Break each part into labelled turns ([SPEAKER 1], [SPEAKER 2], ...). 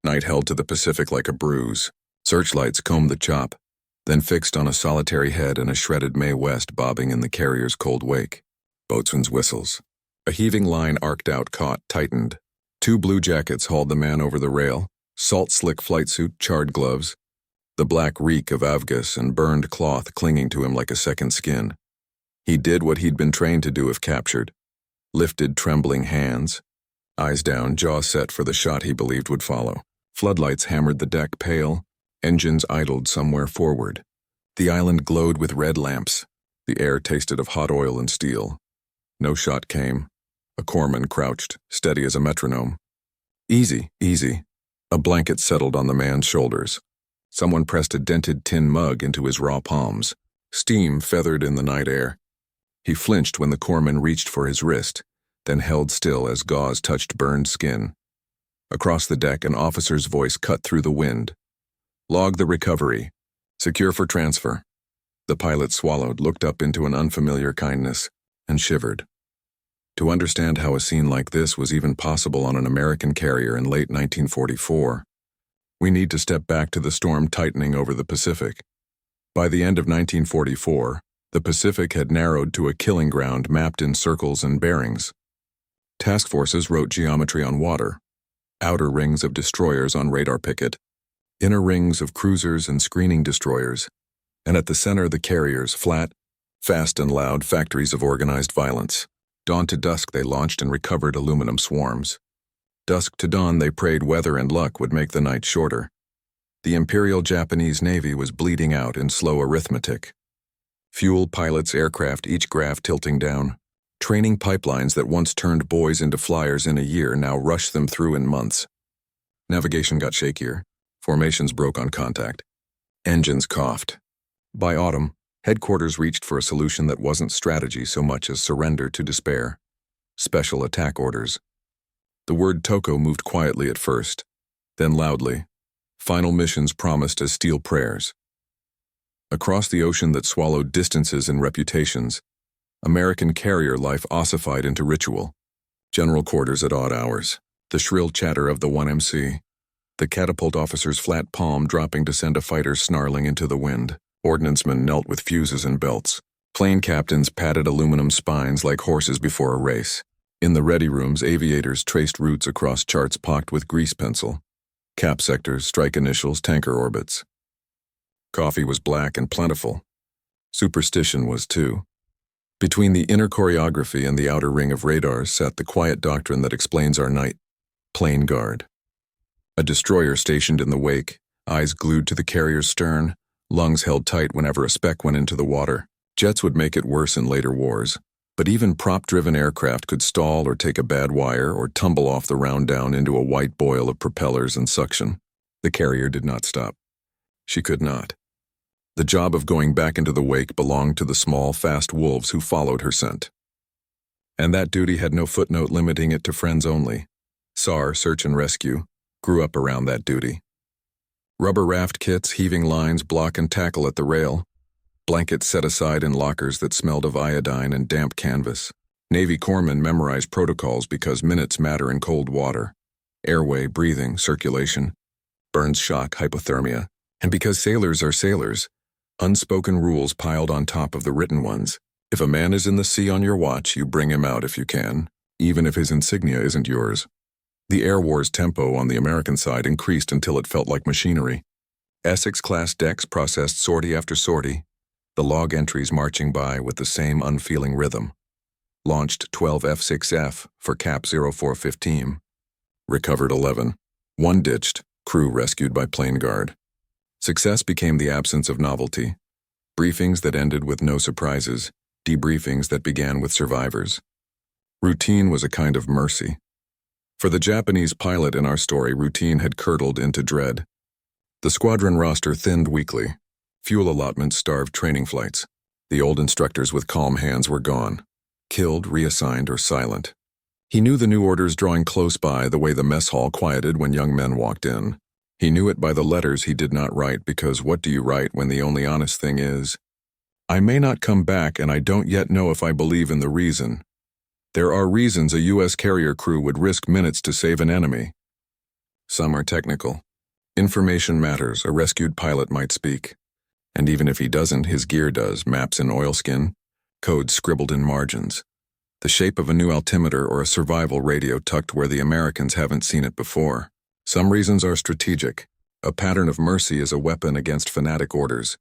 [SPEAKER 1] Night held to the Pacific like a bruise. Searchlights combed the chop, then fixed on a solitary head and a shredded Mae West bobbing in the carrier's cold wake. Boatswain's whistles. A heaving line arced out, caught, tightened. 2 blue jackets hauled the man over the rail, salt-slick flight suit, charred gloves, the black reek of avgas and burned cloth clinging to him like a second skin. He did what he'd been trained to do if captured. Lifted trembling hands, eyes down, jaw set for the shot he believed would follow. Floodlights hammered the deck pale, engines idled somewhere forward. The island glowed with red lamps. The air tasted of hot oil and steel. No shot came. A corpsman crouched, steady as a metronome. Easy, easy. A blanket settled on the man's shoulders. Someone pressed a dented tin mug into his raw palms. Steam feathered in the night air. He flinched when the corpsman reached for his wrist, then held still as gauze touched burned skin. Across the deck, an officer's voice cut through the wind. Log the recovery. Secure for transfer. The pilot swallowed, looked up into an unfamiliar kindness, and shivered. To understand how a scene like this was even possible on an American carrier in late 1944, we need to step back to the storm tightening over the Pacific. By the end of 1944, the Pacific had narrowed to a killing ground mapped in circles and bearings. Task forces wrote geometry on water, outer rings of destroyers on radar picket, inner rings of cruisers and screening destroyers, and at the center the carriers, flat, fast and loud factories of organized violence. Dawn to dusk they launched and recovered aluminum swarms. Dusk to dawn they prayed weather and luck would make the night shorter. The Imperial Japanese Navy was bleeding out in slow arithmetic. Fuel, pilots, aircraft, each graph tilting down. Training pipelines that once turned boys into flyers in a year now rushed them through in months. Navigation got shakier. Formations broke on contact. Engines coughed. By autumn, headquarters reached for a solution that wasn't strategy so much as surrender to despair. Special attack orders. The word Toko moved quietly at first, then loudly. Final missions promised as steel prayers. Across the ocean that swallowed distances and reputations, American carrier life ossified into ritual. General quarters at odd hours, the shrill chatter of the 1MC, the catapult officer's flat palm dropping to send a fighter snarling into the wind. Ordnancemen knelt with fuses and belts. Plane captains patted aluminum spines like horses before a race. In the ready rooms, aviators traced routes across charts pocked with grease pencil. Cap sectors, strike initials, tanker orbits. Coffee was black and plentiful. Superstition was too. Between the inner choreography and the outer ring of radars sat the quiet doctrine that explains our night. Plane guard. A destroyer stationed in the wake, eyes glued to the carrier's stern, lungs held tight whenever a speck went into the water. Jets would make it worse in later wars, but even prop-driven aircraft could stall or take a bad wire or tumble off the round down into a white boil of propellers and suction. The carrier did not stop. She could not. The job of going back into the wake belonged to the small, fast wolves who followed her scent. And that duty had no footnote limiting it to friends only. SAR, search and rescue, grew up around that duty. Rubber raft kits, heaving lines, block and tackle at the rail. Blankets set aside in lockers that smelled of iodine and damp canvas. Navy corpsmen memorized protocols because minutes matter in cold water. Airway, breathing, circulation, burns shock, hypothermia. And because sailors are sailors, unspoken rules piled on top of the written ones. If a man is in the sea on your watch, you bring him out if you can, even if his insignia isn't yours. The Air War's tempo on the American side increased until it felt like machinery. Essex-class decks processed sortie after sortie, the log entries marching by with the same unfeeling rhythm. Launched 12 F-6F for Cap 0415. Recovered 11. One ditched, crew rescued by plane guard. Success became the absence of novelty. Briefings that ended with no surprises, debriefings that began with survivors. Routine was a kind of mercy. For the Japanese pilot in our story, routine had curdled into dread. The squadron roster thinned weekly. Fuel allotments starved training flights. The old instructors with calm hands were gone. Killed, reassigned, or silent. He knew the new orders drawing close by the way the mess hall quieted when young men walked in. He knew it by the letters he did not write, because what do you write when the only honest thing is, "I may not come back and I don't yet know if I believe in the reason. There are reasons a U.S. carrier crew would risk minutes to save an enemy." Some are technical. Information matters, a rescued pilot might speak. And even if he doesn't, his gear does, maps in oilskin, codes scribbled in margins. The shape of a new altimeter or a survival radio tucked where the Americans haven't seen it before. Some reasons are strategic. A pattern of mercy is a weapon against fanatic orders.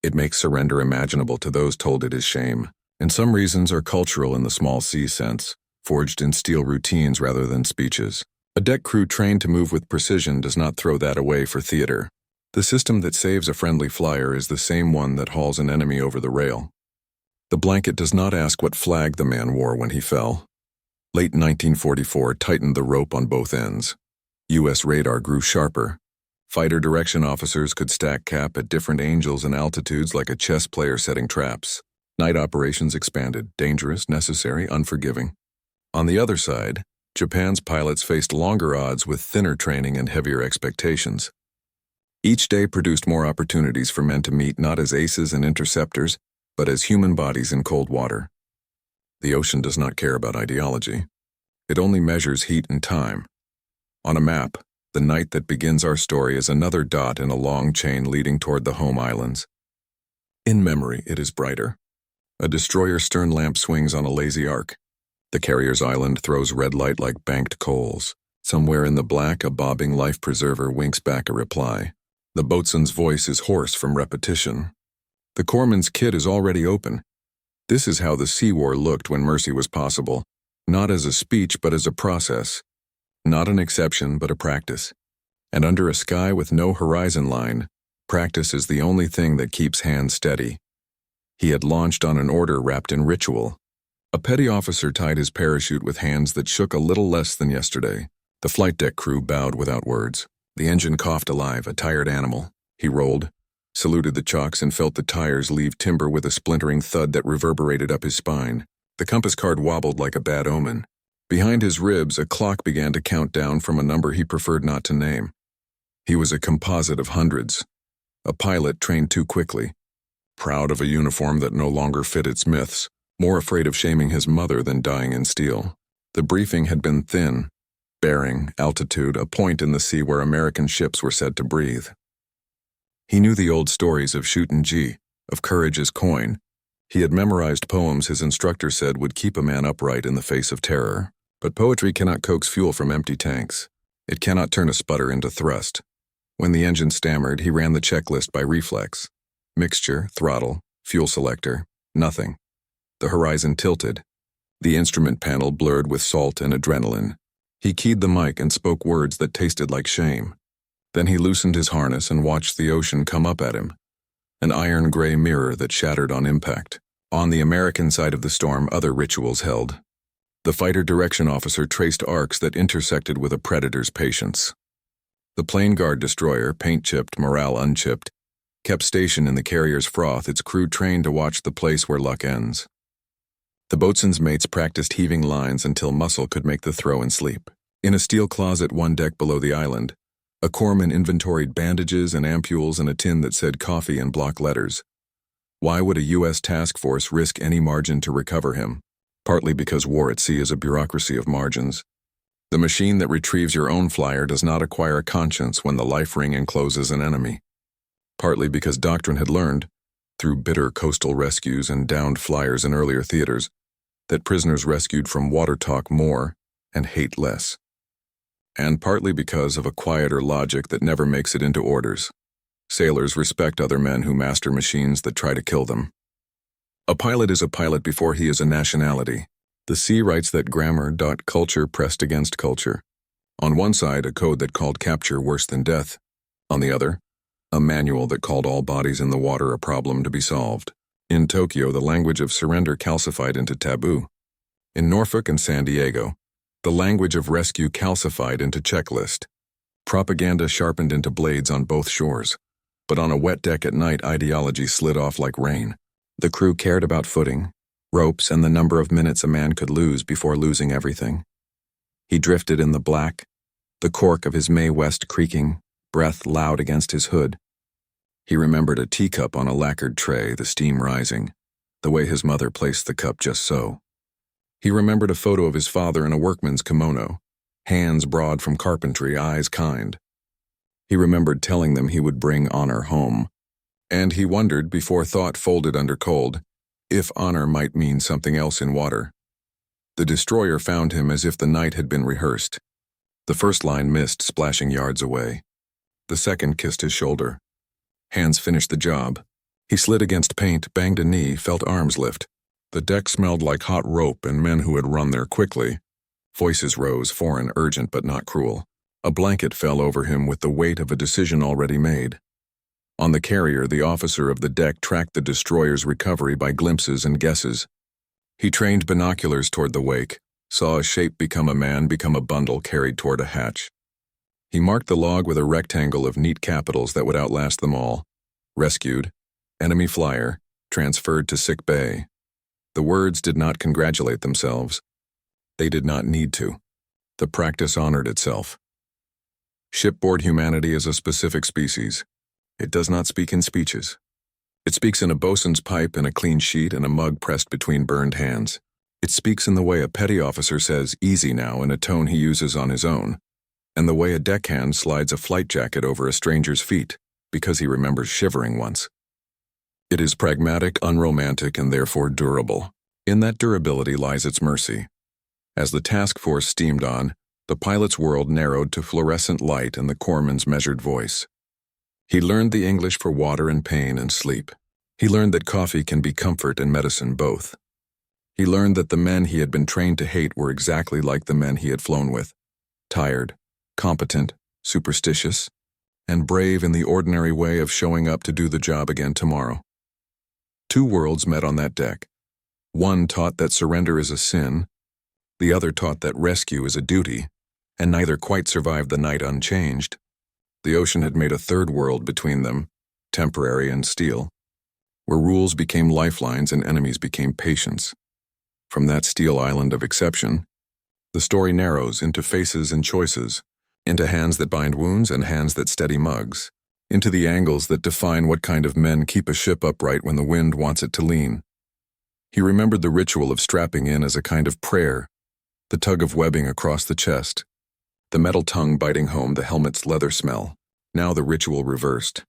[SPEAKER 1] It makes surrender imaginable to those told it is shame. And some reasons are cultural in the small C sense, forged in steel routines rather than speeches. A deck crew trained to move with precision does not throw that away for theater. The system that saves a friendly flyer is the same one that hauls an enemy over the rail. The blanket does not ask what flag the man wore when he fell. Late 1944 tightened the rope on both ends. U.S. radar grew sharper. Fighter direction officers could stack cap at different angles and altitudes like a chess player setting traps. Night operations expanded, dangerous, necessary, unforgiving. On the other side, Japan's pilots faced longer odds with thinner training and heavier expectations. Each day produced more opportunities for men to meet not as aces and interceptors, but as human bodies in cold water. The ocean does not care about ideology. It only measures heat and time. On a map, the night that begins our story is another dot in a long chain leading toward the home islands. In memory, it is brighter. A destroyer stern lamp swings on a lazy arc. The carrier's island throws red light like banked coals. Somewhere in the black, a bobbing life preserver winks back a reply. The boatswain's voice is hoarse from repetition. The corpsman's kit is already open. This is how the sea war looked when mercy was possible, not as a speech but as a process. Not an exception but a practice. And under a sky with no horizon line, practice is the only thing that keeps hands steady. He had launched on an order wrapped in ritual. A petty officer tied his parachute with hands that shook a little less than yesterday. The flight deck crew bowed without words. The engine coughed alive, a tired animal. He rolled, saluted the chocks, and felt the tires leave timber with a splintering thud that reverberated up his spine. The compass card wobbled like a bad omen. Behind his ribs, a clock began to count down from a number he preferred not to name. He was a composite of hundreds. A pilot trained too quickly. Proud of a uniform that no longer fit its myths. More afraid of shaming his mother than dying in steel. The briefing had been thin. Bearing, altitude, a point in the sea where American ships were said to breathe. He knew the old stories of shoot and G, of courage as coin. He had memorized poems his instructor said would keep a man upright in the face of terror. But poetry cannot coax fuel from empty tanks. It cannot turn a sputter into thrust. When the engine stammered, he ran the checklist by reflex. Mixture, throttle, fuel selector, nothing. The horizon tilted. The instrument panel blurred with salt and adrenaline. He keyed the mic and spoke words that tasted like shame. Then he loosened his harness and watched the ocean come up at him. An iron-gray mirror that shattered on impact. On the American side of the storm, other rituals held. The fighter direction officer traced arcs that intersected with a predator's patience. The plane guard destroyer, paint-chipped, morale unchipped, kept station in the carrier's froth, its crew trained to watch the place where luck ends. The boatswain's mates practiced heaving lines until muscle could make the throw in sleep. In a steel closet one deck below the island, a corpsman inventoried bandages and ampules in a tin that said coffee in block letters. Why would a U.S. task force risk any margin to recover him? Partly because war at sea is a bureaucracy of margins. The machine that retrieves your own flyer does not acquire a conscience when the life ring encloses an enemy. Partly because doctrine had learned, through bitter coastal rescues and downed flyers in earlier theaters, that prisoners rescued from water talk more and hate less. And partly because of a quieter logic that never makes it into orders. Sailors respect other men who master machines that try to kill them. A pilot is a pilot before he is a nationality. The sea writes that grammar, culture pressed against culture. On one side, a code that called capture worse than death. On the other, a manual that called all bodies in the water a problem to be solved. In Tokyo, the language of surrender calcified into taboo. In Norfolk and San Diego, the language of rescue calcified into checklist. Propaganda sharpened into blades on both shores. But on a wet deck at night, ideology slid off like rain. The crew cared about footing, ropes, and the number of minutes a man could lose before losing everything. He drifted in the black, the cork of his Mae West creaking, breath loud against his hood. He remembered a teacup on a lacquered tray, the steam rising, the way his mother placed the cup just so. He remembered a photo of his father in a workman's kimono, hands broad from carpentry, eyes kind. He remembered telling them he would bring honor home, and he wondered, before thought folded under cold, if honor might mean something else in water. The destroyer found him as if the night had been rehearsed. The first line missed, splashing yards away. The second kissed his shoulder. Hands finished the job. He slid against paint, banged a knee, felt arms lift. The deck smelled like hot rope and men who had run there quickly. Voices rose, foreign, urgent, but not cruel. A blanket fell over him with the weight of a decision already made. On the carrier, the officer of the deck tracked the destroyer's recovery by glimpses and guesses. He trained binoculars toward the wake, saw a shape become a man, become a bundle carried toward a hatch. He marked the log with a rectangle of neat capitals that would outlast them all. Rescued, enemy flyer, transferred to sick bay. The words did not congratulate themselves. They did not need to. The practice honored itself. Shipboard humanity is a specific species. It does not speak in speeches. It speaks in a bosun's pipe and a clean sheet and a mug pressed between burned hands. It speaks in the way a petty officer says, "Easy now," in a tone he uses on his own, and the way a deckhand slides a flight jacket over a stranger's feet because he remembers shivering once. It is pragmatic, unromantic, and therefore durable. In that durability lies its mercy. As the task force steamed on, the pilot's world narrowed to fluorescent light and the corpsman's measured voice. He learned the English for water and pain and sleep. He learned that coffee can be comfort and medicine both. He learned that the men he had been trained to hate were exactly like the men he had flown with. Tired, competent, superstitious, and brave in the ordinary way of showing up to do the job again tomorrow. Two worlds met on that deck. One taught that surrender is a sin, the other taught that rescue is a duty, and neither quite survived the night unchanged. The ocean had made a third world between them, temporary and steel, where rules became lifelines and enemies became patience. From that steel island of exception, the story narrows into faces and choices, into hands that bind wounds and hands that steady mugs, into the angles that define what kind of men keep a ship upright when the wind wants it to lean. He remembered the ritual of strapping in as a kind of prayer, the tug of webbing across the chest, the metal tongue biting home the helmet's leather smell. Now the ritual reversed.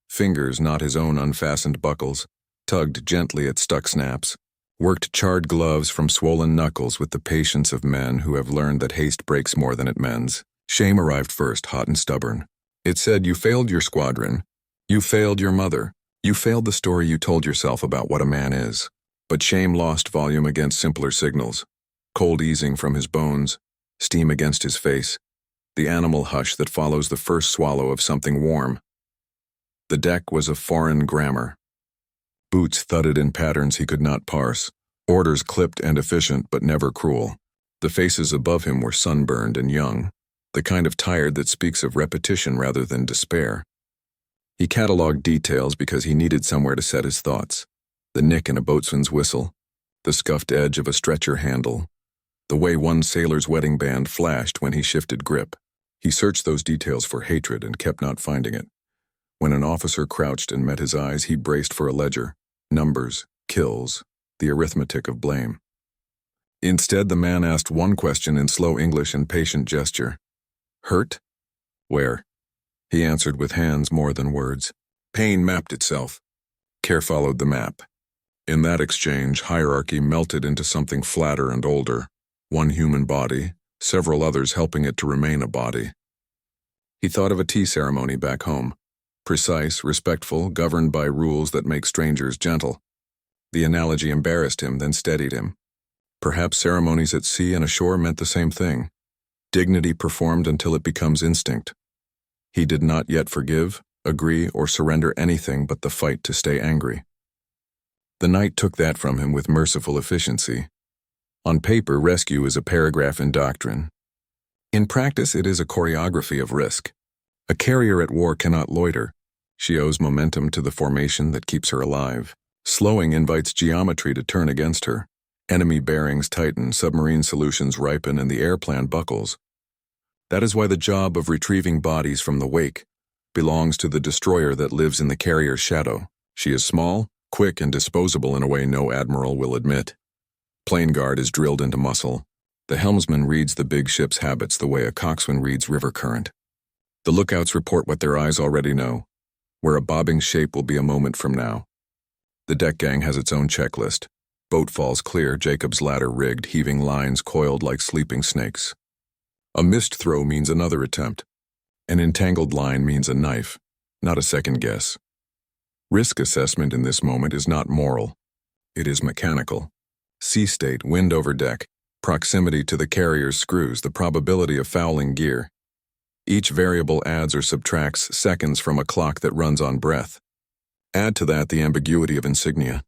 [SPEAKER 1] Fingers, not his own unfastened buckles, tugged gently at stuck snaps, worked charred gloves from swollen knuckles with the patience of men who have learned that haste breaks more than it mends. Shame arrived first, hot and stubborn. It said, "You failed your squadron. You failed your mother. You failed the story you told yourself about what a man is." But shame lost volume against simpler signals. Cold easing from his bones, steam against his face, the animal hush that follows the first swallow of something warm. The deck was a foreign grammar. Boots thudded in patterns he could not parse, orders clipped and efficient but never cruel. The faces above him were sunburned and young, the kind of tired that speaks of repetition rather than despair. He cataloged details because he needed somewhere to set his thoughts. The nick in a boatswain's whistle, the scuffed edge of a stretcher handle, the way one sailor's wedding band flashed when he shifted grip. He searched those details for hatred and kept not finding it. When an officer crouched and met his eyes, he braced for a ledger, numbers, kills, the arithmetic of blame. Instead, the man asked one question in slow English and patient gesture. "Hurt? Where?" He answered with hands more than words. Pain mapped itself. Care followed the map. In that exchange, hierarchy melted into something flatter and older. One human body, several others helping it to remain a body. He thought of a tea ceremony back home. Precise, respectful, governed by rules that make strangers gentle. The analogy embarrassed him, then steadied him. Perhaps ceremonies at sea and ashore meant the same thing. Dignity performed until it becomes instinct. He did not yet forgive, agree, or surrender anything but the fight to stay angry. The night took that from him with merciful efficiency. On paper, rescue is a paragraph in doctrine. In practice, it is a choreography of risk. A carrier at war cannot loiter. She owes momentum to the formation that keeps her alive. Slowing invites geometry to turn against her. Enemy bearings tighten, submarine solutions ripen, and the airplan buckles. That is why the job of retrieving bodies from the wake belongs to the destroyer that lives in the carrier's shadow. She is small, quick, and disposable in a way no admiral will admit. Plane guard is drilled into muscle. The helmsman reads the big ship's habits the way a coxswain reads river current. The lookouts report what their eyes already know, where a bobbing shape will be a moment from now. The deck gang has its own checklist. Boat falls clear, Jacob's ladder rigged, heaving lines coiled like sleeping snakes. A missed throw means another attempt. An entangled line means a knife, not a second guess. Risk assessment in this moment is not moral. It is mechanical. Sea state, wind over deck, proximity to the carrier's screws, the probability of fouling gear. Each variable adds or subtracts seconds from a clock that runs on breath. Add to that the ambiguity of insignia.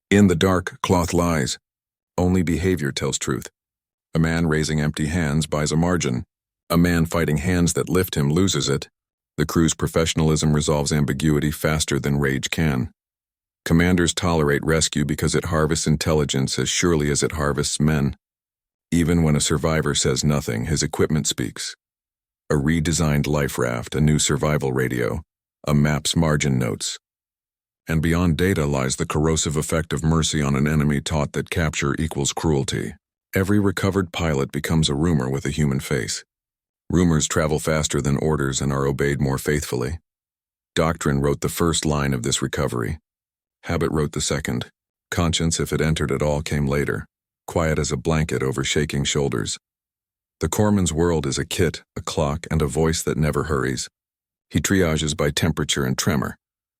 [SPEAKER 1] In the dark, cloth lies. Only behavior tells truth. A man raising empty hands buys a margin. A man fighting hands that lift him loses it. The crew's professionalism resolves ambiguity faster than rage can. Commanders tolerate rescue because it harvests intelligence as surely as it harvests men. Even when a survivor says nothing, his equipment speaks. A redesigned life raft, a new survival radio, a map's margin notes. And beyond data lies the corrosive effect of mercy on an enemy taught that capture equals cruelty. Every recovered pilot becomes a rumor with a human face. Rumors travel faster than orders and are obeyed more faithfully. Doctrine wrote the first line of this recovery. Habit wrote the second. Conscience, if it entered at all, came later, quiet as a blanket over shaking shoulders. The corpsman's world is a kit, a clock, and a voice that never hurries. He triages by temperature and tremor,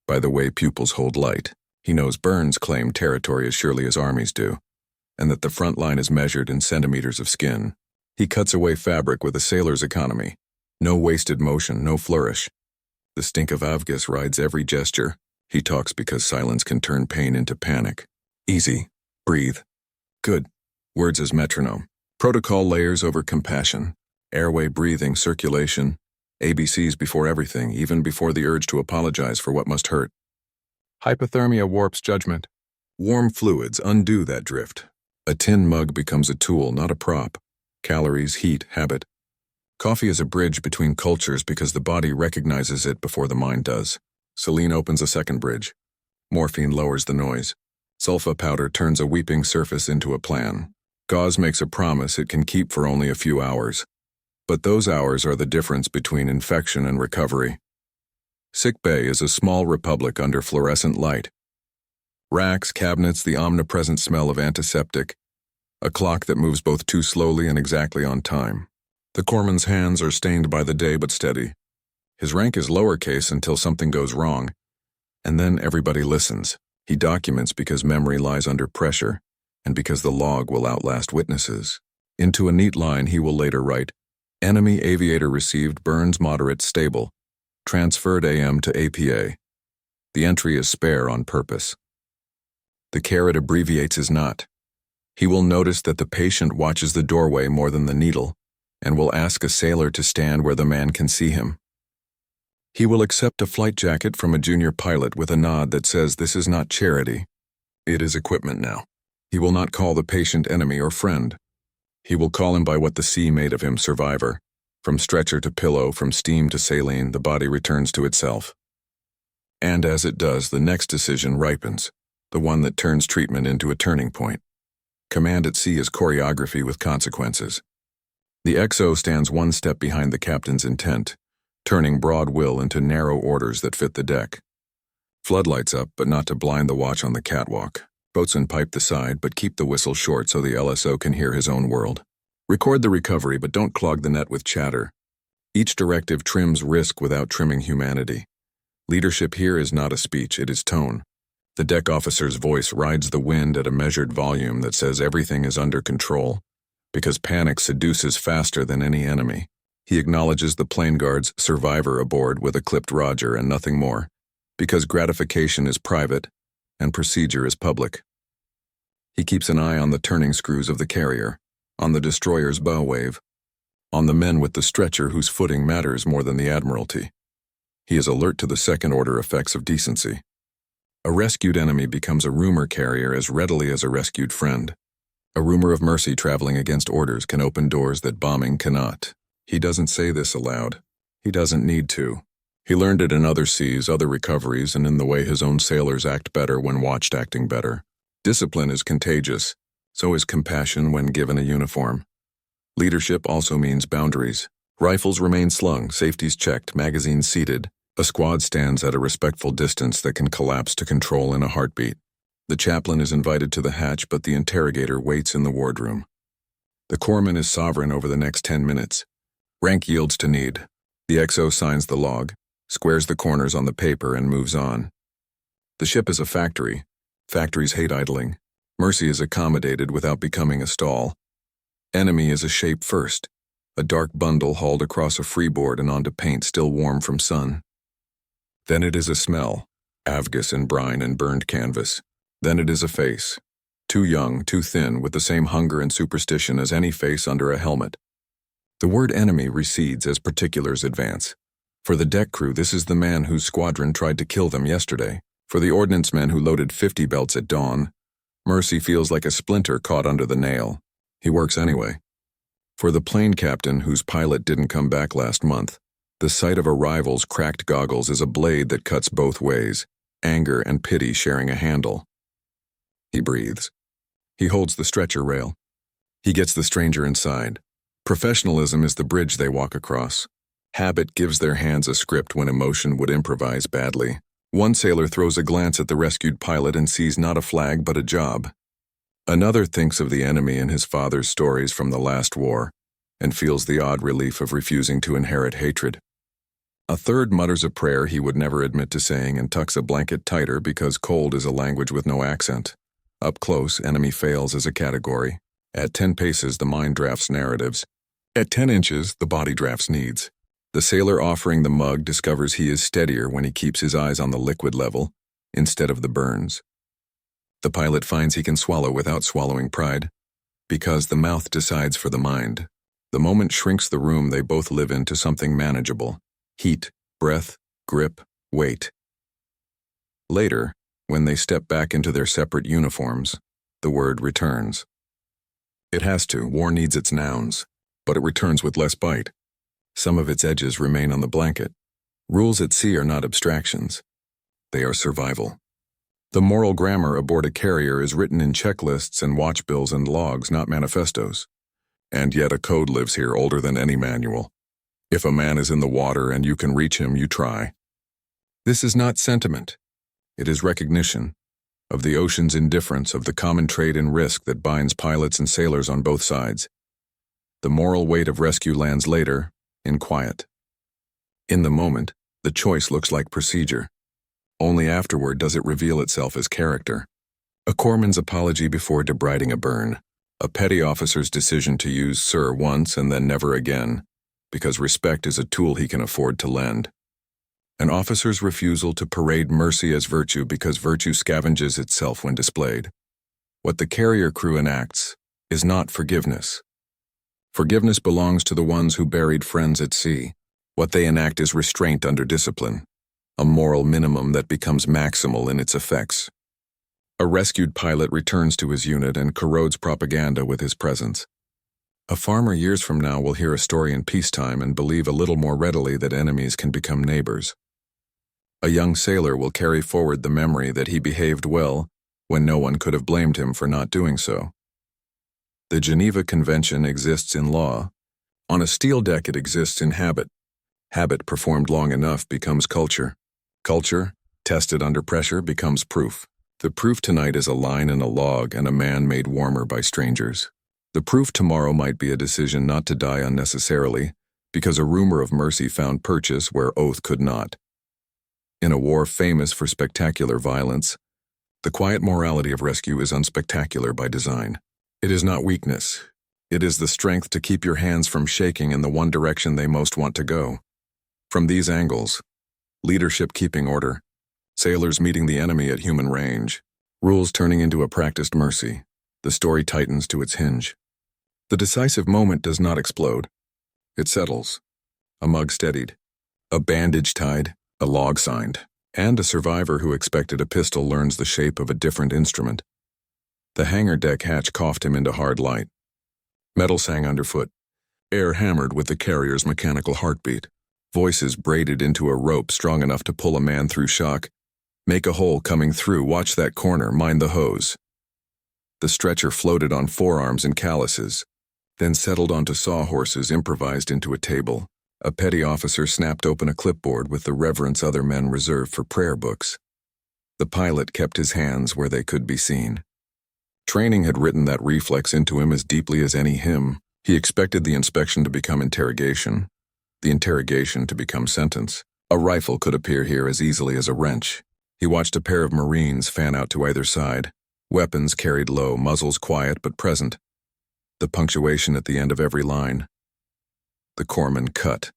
[SPEAKER 1] by the way pupils hold light. He knows Burns claim territory as surely as armies do, and that the front line is measured in centimeters of skin. He cuts away fabric with a sailor's economy. No wasted motion, no flourish. The stink of Avgus rides every gesture. He talks because silence can turn pain into panic. Easy. Breathe. Good. Words as metronome. Protocol layers over compassion. Airway breathing, circulation. ABCs before everything, even before the urge to apologize for what must hurt. Hypothermia warps judgment. Warm fluids undo that drift. A tin mug becomes a tool, not a prop. Calories, heat, habit. Coffee is a bridge between cultures because the body recognizes it before the mind does. Saline opens a second bridge. Morphine lowers the noise. Sulfa powder turns a weeping surface into a plan. Gauze makes a promise it can keep for only a few hours. But those hours are the difference between infection and recovery. Sick bay is a small republic under fluorescent light. Racks, cabinets, the omnipresent smell of antiseptic. A clock that moves both too slowly and exactly on time. The corpsman's hands are stained by the day but steady. His rank is lowercase until something goes wrong. And then everybody listens. He documents because memory lies under pressure, and because the log will outlast witnesses. Into a neat line he will later write, Enemy aviator received, Burns moderate stable. Transferred AM to APA. The entry is spare on purpose. The caret abbreviates his knot. He will notice that the patient watches the doorway more than the needle, and will ask a sailor to stand where the man can see him. He will accept a flight jacket from a junior pilot with a nod that says this is not charity. It is equipment now. He will not call the patient enemy or friend. He will call him by what the sea made of him, survivor. From stretcher to pillow, from steam to saline, the body returns to itself. And as it does, the next decision ripens, the one that turns treatment into a turning point. Command at sea is choreography with consequences. The XO stands one step behind the captain's intent, turning broad will into narrow orders that fit the deck. Floodlights up, but not to blind the watch on the catwalk. Boatswain pipe the side, but keep the whistle short so the LSO can hear his own world. Record the recovery, but don't clog the net with chatter. Each directive trims risk without trimming humanity. Leadership here is not a speech, it is tone. The deck officer's voice rides the wind at a measured volume that says everything is under control, because panic seduces faster than any enemy. He acknowledges the plane guard's survivor aboard with a clipped Roger and nothing more, because gratification is private and procedure is public. He keeps an eye on the turning screws of the carrier, on the destroyer's bow wave, on the men with the stretcher whose footing matters more than the admiralty. He is alert to the second-order effects of decency. A rescued enemy becomes a rumor carrier as readily as a rescued friend. A rumor of mercy traveling against orders can open doors that bombing cannot. He doesn't say this aloud. He doesn't need to. He learned it in other seas, other recoveries, and in the way his own sailors act better when watched acting better. Discipline is contagious. So is compassion when given a uniform. Leadership also means boundaries. Rifles remain slung, safeties checked, magazines seated. A squad stands at a respectful distance that can collapse to control in a heartbeat. The chaplain is invited to the hatch, but the interrogator waits in the wardroom. The corpsman is sovereign over the next 10 minutes. Rank yields to need. The XO signs the log, squares the corners on the paper, and moves on. The ship is a factory. Factories hate idling. Mercy is accommodated without becoming a stall. Enemy is a shape first, a dark bundle hauled across a freeboard and onto paint still warm from sun. Then it is a smell, avgas and brine and burned canvas. Then it is a face, too young, too thin, with the same hunger and superstition as any face under a helmet. The word enemy recedes as particulars advance. For the deck crew, this is the man whose squadron tried to kill them yesterday. For the ordnance men who loaded 50 belts at dawn, Mercy feels like a splinter caught under the nail. He works anyway. For the plane captain whose pilot didn't come back last month, the sight of a rival's cracked goggles is a blade that cuts both ways, anger and pity sharing a handle. He breathes. He holds the stretcher rail. He gets the stranger inside. Professionalism is the bridge they walk across. Habit gives their hands a script when emotion would improvise badly. One sailor throws a glance at the rescued pilot and sees not a flag but a job. Another thinks of the enemy in his father's stories from the last war and feels the odd relief of refusing to inherit hatred. A third mutters a prayer he would never admit to saying and tucks a blanket tighter because cold is a language with no accent. Up close, enemy fails as a category. At 10 paces, the mind drafts narratives. At 10 inches, the body drafts needs. The sailor offering the mug discovers he is steadier when he keeps his eyes on the liquid level instead of the burns. The pilot finds he can swallow without swallowing pride, because the mouth decides for the mind. The moment shrinks the room they both live in to something manageable. Heat, breath, grip, weight. Later, when they step back into their separate uniforms, the word returns. It has to. War needs its nouns, but it returns with less bite. Some of its edges remain on the blanket. Rules at sea are not abstractions. They are survival. The moral grammar aboard a carrier is written in checklists and watch bills and logs, not manifestos. And yet a code lives here older than any manual. If a man is in the water and you can reach him, you try. This is not sentiment. It is recognition of the ocean's indifference, of the common trade in risk that binds pilots and sailors on both sides. The moral weight of rescue lands later, in quiet. In the moment, the choice looks like procedure. Only afterward does it reveal itself as character. A corpsman's apology before debriding a burn. A petty officer's decision to use "sir" once and then never again, because respect is a tool he can afford to lend. An officer's refusal to parade mercy as virtue because virtue scavenges itself when displayed. What the carrier crew enacts is not forgiveness. Forgiveness belongs to the ones who buried friends at sea. What they enact is restraint under discipline, a moral minimum that becomes maximal in its effects. A rescued pilot returns to his unit and corrodes propaganda with his presence. A farmer years from now will hear a story in peacetime and believe a little more readily that enemies can become neighbors. A young sailor will carry forward the memory that he behaved well when no one could have blamed him for not doing so. The Geneva Convention exists in law. On a steel deck it exists in habit. Habit performed long enough becomes culture. Culture, tested under pressure, becomes proof. The proof tonight is a line in a log and a man made warmer by strangers. The proof tomorrow might be a decision not to die unnecessarily, because a rumor of mercy found purchase where oath could not. In a war famous for spectacular violence, the quiet morality of rescue is unspectacular by design. It is not weakness. It is the strength to keep your hands from shaking in the one direction they most want to go. From these angles, leadership keeping order, sailors meeting the enemy at human range, rules turning into a practiced mercy, the story tightens to its hinge. The decisive moment does not explode. It settles. A mug steadied, a bandage tied, a log signed, and a survivor who expected a pistol learns the shape of a different instrument. The hangar deck hatch coughed him into hard light. Metal sang underfoot. Air hammered with the carrier's mechanical heartbeat. Voices braided into a rope strong enough to pull a man through shock. Make a hole coming through, watch that corner, mind the hose. The stretcher floated on forearms and calluses. then settled onto sawhorses improvised into a table. A petty officer snapped open a clipboard with the reverence other men reserved for prayer books. The pilot kept his hands where they could be seen. Training had written that reflex into him as deeply as any hymn. He expected the inspection to become interrogation, the interrogation to become sentence. A rifle could appear here as easily as a wrench. He watched a pair of Marines fan out to either side, weapons carried low, muzzles quiet but present. The punctuation at the end of every line. The corpsman cut.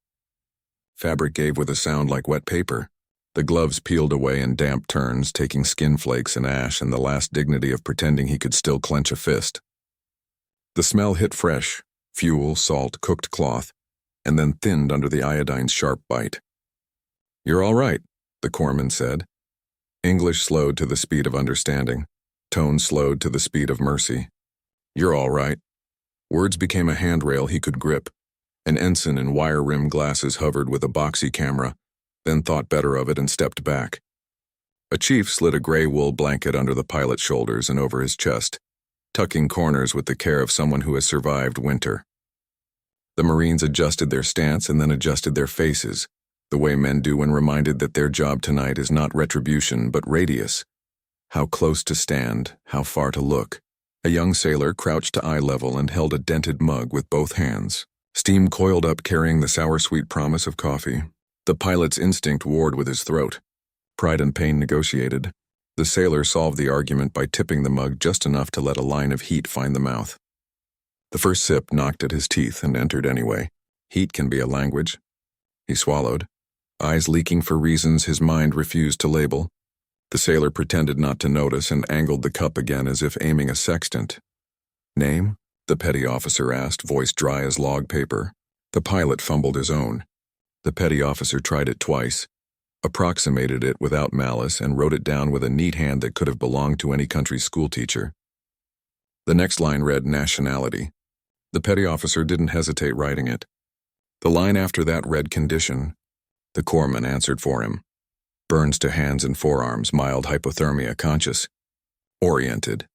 [SPEAKER 1] Fabric gave with a sound like wet paper. The gloves peeled away in damp turns, taking skin flakes and ash and the last dignity of pretending he could still clench a fist. The smell hit fresh, fuel, salt, cooked cloth, and then thinned under the iodine's sharp bite. "You're all right," the corpsman said. English slowed to the speed of understanding. Tone slowed to the speed of mercy. "You're all right." Words became a handrail he could grip. An ensign in wire-rimmed glasses hovered with a boxy camera, then thought better of it and stepped back. A chief slid a gray wool blanket under the pilot's shoulders and over his chest, tucking corners with the care of someone who has survived winter. The Marines adjusted their stance and then adjusted their faces, the way men do when reminded that their job tonight is not retribution but radius. How close to stand, how far to look. A young sailor crouched to eye level and held a dented mug with both hands. Steam coiled up carrying the sour-sweet promise of coffee. The pilot's instinct warred with his throat. Pride and pain negotiated. The sailor solved the argument by tipping the mug just enough to let a line of heat find the mouth. The first sip knocked at his teeth and entered anyway. Heat can be a language. He swallowed, eyes leaking for reasons his mind refused to label. The sailor pretended not to notice and angled the cup again as if aiming a sextant. "Name?" the petty officer asked, voice dry as log paper. The pilot fumbled his own. The petty officer tried it twice, approximated it without malice, and wrote it down with a neat hand that could have belonged to any country schoolteacher. The next line read nationality. The petty officer didn't hesitate writing it. The line after that read condition. The corpsman answered for him. Burns to hands and forearms, mild hypothermia, conscious. Oriented.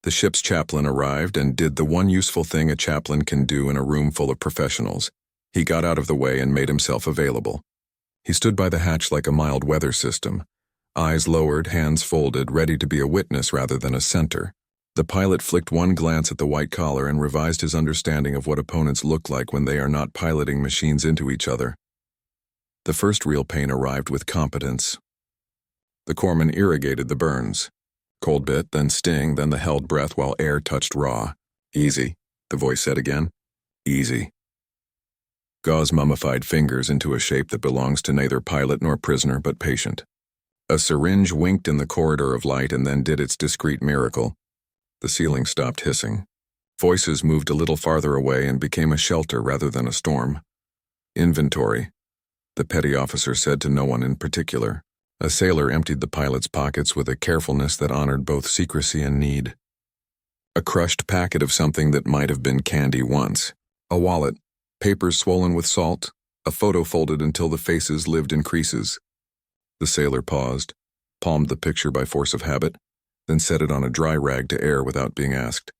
[SPEAKER 1] The ship's chaplain arrived and did the one useful thing a chaplain can do in a room full of professionals. He got out of the way and made himself available. He stood by the hatch like a mild weather system, eyes lowered, hands folded, ready to be a witness rather than a center. The pilot flicked one glance at the white collar and revised his understanding of what opponents look like when they are not piloting machines into each other. The first real pain arrived with competence. The corpsman irrigated the burns. Cold bit, then sting, then the held breath while air touched raw. "Easy," the voice said again. "Easy." Gauze mummified fingers into a shape that belongs to neither pilot nor prisoner but patient. A syringe winked in the corridor of light and then did its discreet miracle. The ceiling stopped hissing. Voices moved a little farther away and became a shelter rather than a storm. "Inventory," the petty officer said to no one in particular. A sailor emptied the pilot's pockets with a carefulness that honored both secrecy and need. A crushed packet of something that might have been candy once. A wallet, papers swollen with salt, a photo folded until the faces lived in creases. The sailor paused, palmed the picture by force of habit, then set it on a dry rag to air without being asked.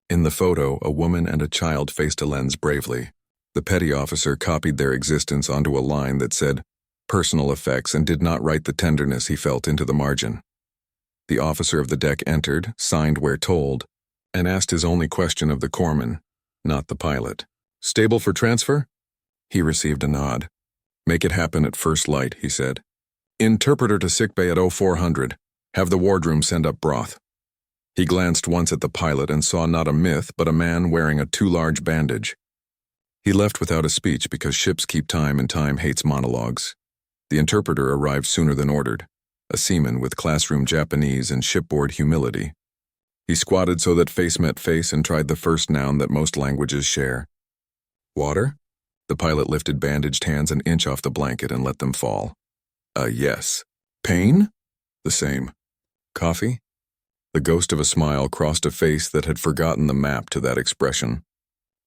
[SPEAKER 1] In the photo, a woman and a child faced a lens bravely. The petty officer copied their existence onto a line that said, "Personal effects," and did not write the tenderness he felt into the margin. The officer of the deck entered, signed where told, and asked his only question of the corpsman, not the pilot. "Stable for transfer?" He received a nod. "Make it happen at first light," he said. "Interpreter to sickbay at 0400. Have the wardroom send up broth." He glanced once at the pilot and saw not a myth but a man wearing a too large bandage. He left without a speech because ships keep time and time hates monologues. The interpreter arrived sooner than ordered, a seaman with classroom Japanese and shipboard humility. He squatted so that face met face and tried the first noun that most languages share. "Water?" The pilot lifted bandaged hands an inch off the blanket and let them fall. Yes." "Pain?" "The same." "Coffee?" The ghost of a smile crossed a face that had forgotten the map to that expression.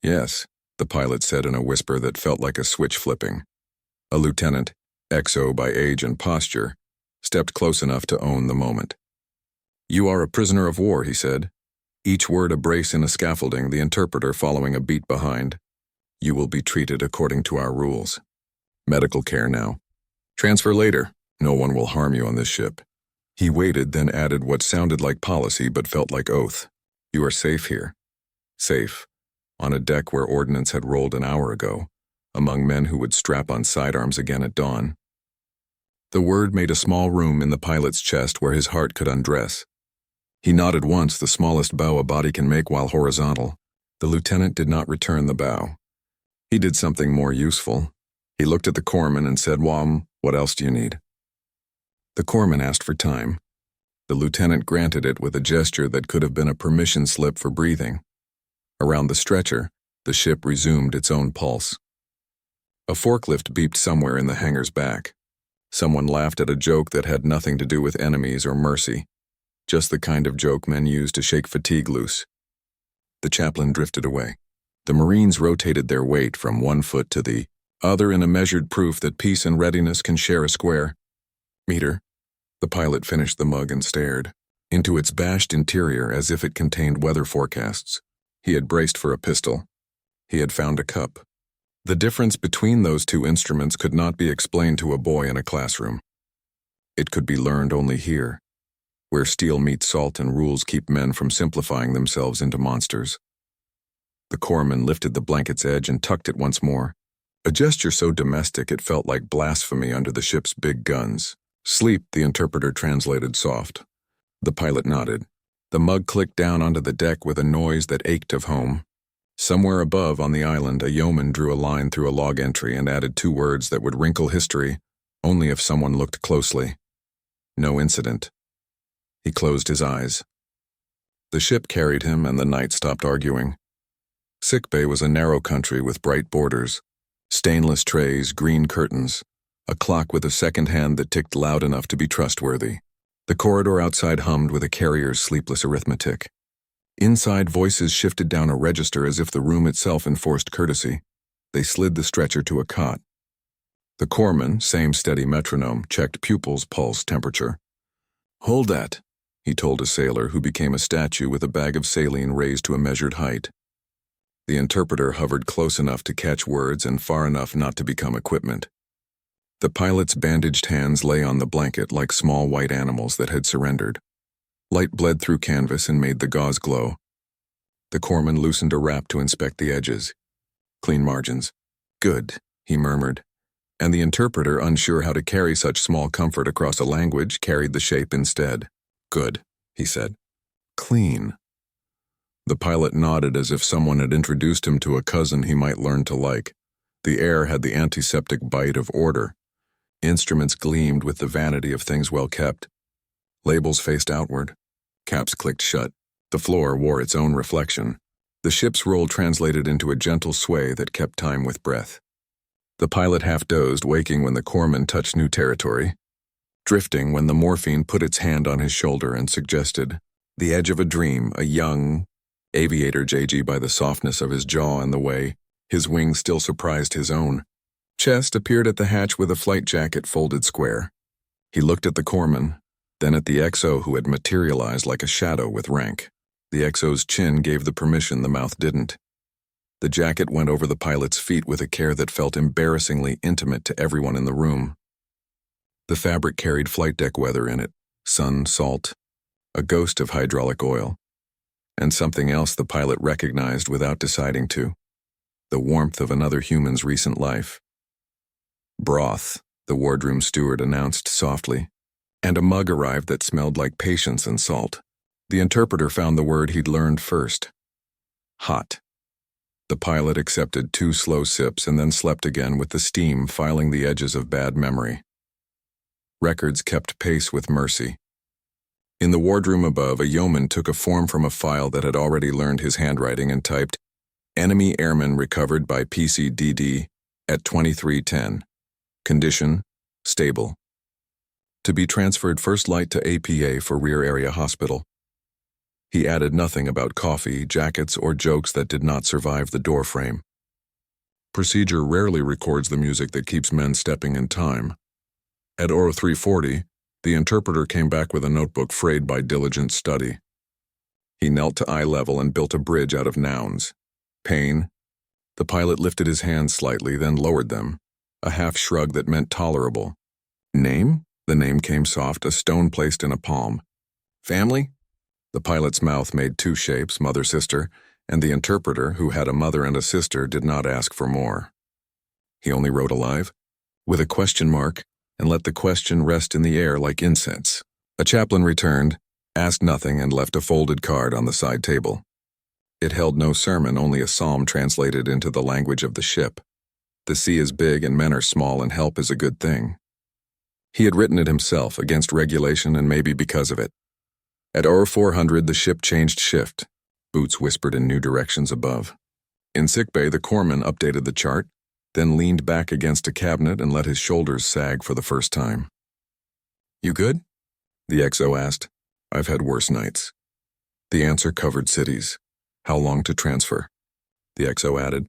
[SPEAKER 1] "Yes," the pilot said in a whisper that felt like a switch flipping. A lieutenant, XO by age and posture, stepped close enough to own the moment. "You are a prisoner of war," he said. Each word a brace in a scaffolding, the interpreter following a beat behind. You will be treated according to our rules. Medical care now. Transfer later. No one will harm you on this ship. He waited, then added what sounded like policy but felt like oath. You are safe here. Safe. On a deck where ordnance had rolled an hour ago, among men who would strap on sidearms again at dawn. The word made a small room in the pilot's chest where his heart could undress. He nodded once, the smallest bow a body can make while horizontal. The lieutenant did not return the bow. He did something more useful. He looked at the corpsman and said, what else do you need? The corpsman asked for time. The lieutenant granted it with a gesture that could have been a permission slip for breathing. Around the stretcher, the ship resumed its own pulse. A forklift beeped somewhere in the hangar's back. Someone laughed at a joke that had nothing to do with enemies or mercy, just the kind of joke men use to shake fatigue loose. The chaplain drifted away. The Marines rotated their weight from one foot to the other in a measured proof that peace and readiness can share a square meter. The pilot finished the mug and stared into its bashed interior as if it contained weather forecasts. He had braced for a pistol. He had found a cup. The difference between those two instruments could not be explained to a boy in a classroom. It could be learned only here, where steel meets salt and rules keep men from simplifying themselves into monsters. The corpsman lifted the blanket's edge and tucked it once more, a gesture so domestic it felt like blasphemy under the ship's big guns. Sleep, the interpreter translated soft. The pilot nodded. The mug clicked down onto the deck with a noise that ached of home. Somewhere above on the island, a yeoman drew a line through a log entry and added 2 words that would wrinkle history, only if someone looked closely. No incident. He closed his eyes. The ship carried him and the night stopped arguing. Sickbay was a narrow country with bright borders, stainless trays, green curtains, a clock with a second hand that ticked loud enough to be trustworthy. The corridor outside hummed with a carrier's sleepless arithmetic. Inside, voices shifted down a register as if the room itself enforced courtesy. They slid the stretcher to a cot. The corpsman, same steady metronome, checked pupils, pulse, temperature. Hold that, he told a sailor who became a statue with a bag of saline raised to a measured height. The interpreter hovered close enough to catch words and far enough not to become equipment. The pilot's bandaged hands lay on the blanket like small white animals that had surrendered. Light bled through canvas and made the gauze glow. The corpsman loosened a wrap to inspect the edges. Clean margins. Good, he murmured. And the interpreter, unsure how to carry such small comfort across a language, carried the shape instead. Good, he said. Clean. The pilot nodded as if someone had introduced him to a cousin he might learn to like. The air had the antiseptic bite of order. Instruments gleamed with the vanity of things well kept. Labels faced outward. Caps clicked shut. The floor wore its own reflection. The ship's roll translated into a gentle sway that kept time with breath. The pilot half dozed, waking when the corpsman touched new territory, drifting when the morphine put its hand on his shoulder and suggested the edge of a dream, a young aviator JG by the softness of his jaw and the way his wings still surprised his own. Chest appeared at the hatch with a flight jacket folded square. He looked at the corpsman, then at the XO who had materialized like a shadow with rank. The XO's chin gave the permission the mouth didn't. The jacket went over the pilot's feet with a care that felt embarrassingly intimate to everyone in the room. The fabric carried flight deck weather in it, sun, salt, a ghost of hydraulic oil, and something else the pilot recognized without deciding to, the warmth of another human's recent life. Broth, the wardroom steward announced softly, and a mug arrived that smelled like patience and salt. The interpreter found the word he'd learned first. Hot. The pilot accepted 2 slow sips and then slept again with the steam filing the edges of bad memory. Records kept pace with mercy. In the wardroom above, a yeoman took a form from a file that had already learned his handwriting and typed, "Enemy airman recovered by PCDD at 2310. Condition, stable. To be transferred first light to APA for rear area hospital." He added nothing about coffee, jackets, or jokes that did not survive the door frame. Procedure rarely records the music that keeps men stepping in time. At Oro 340, the interpreter came back with a notebook frayed by diligent study. He knelt to eye level and built a bridge out of nouns. Pain. The pilot lifted his hands slightly, then lowered them, a half shrug that meant tolerable. Name? The name came soft, a stone placed in a palm. Family? The pilot's mouth made two shapes, mother-sister, and the interpreter, who had a mother and a sister, did not ask for more. He only wrote alive, with a question mark, and let the question rest in the air like incense. A chaplain returned, asked nothing, and left a folded card on the side table. It held no sermon, only a psalm translated into the language of the ship. The sea is big and men are small, and help is a good thing. He had written it himself, against regulation and maybe because of it. At 0400 the ship changed shift. Boots whispered in new directions above. In sickbay the corpsman updated the chart, then leaned back against a cabinet and let his shoulders sag for the first time. "You good?" the XO asked. "I've had worse nights." The answer covered cities. "How long to transfer?" the XO added.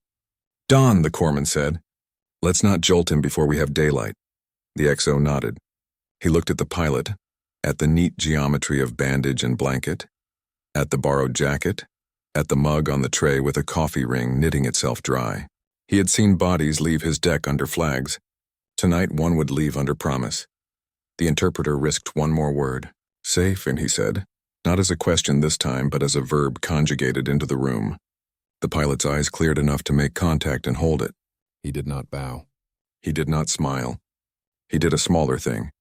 [SPEAKER 1] "Dawn," the corpsman said. "Let's not jolt him before we have daylight." The XO nodded. He looked at the pilot, at the neat geometry of bandage and blanket, at the borrowed jacket, at the mug on the tray with a coffee ring knitting itself dry. He had seen bodies leave his deck under flags. Tonight one would leave under promise. The interpreter risked one more word. "Safe," and he said, not as a question this time, but as a verb conjugated into the room. The pilot's eyes cleared enough to make contact and hold it. He did not bow. He did not smile. He did a smaller thing.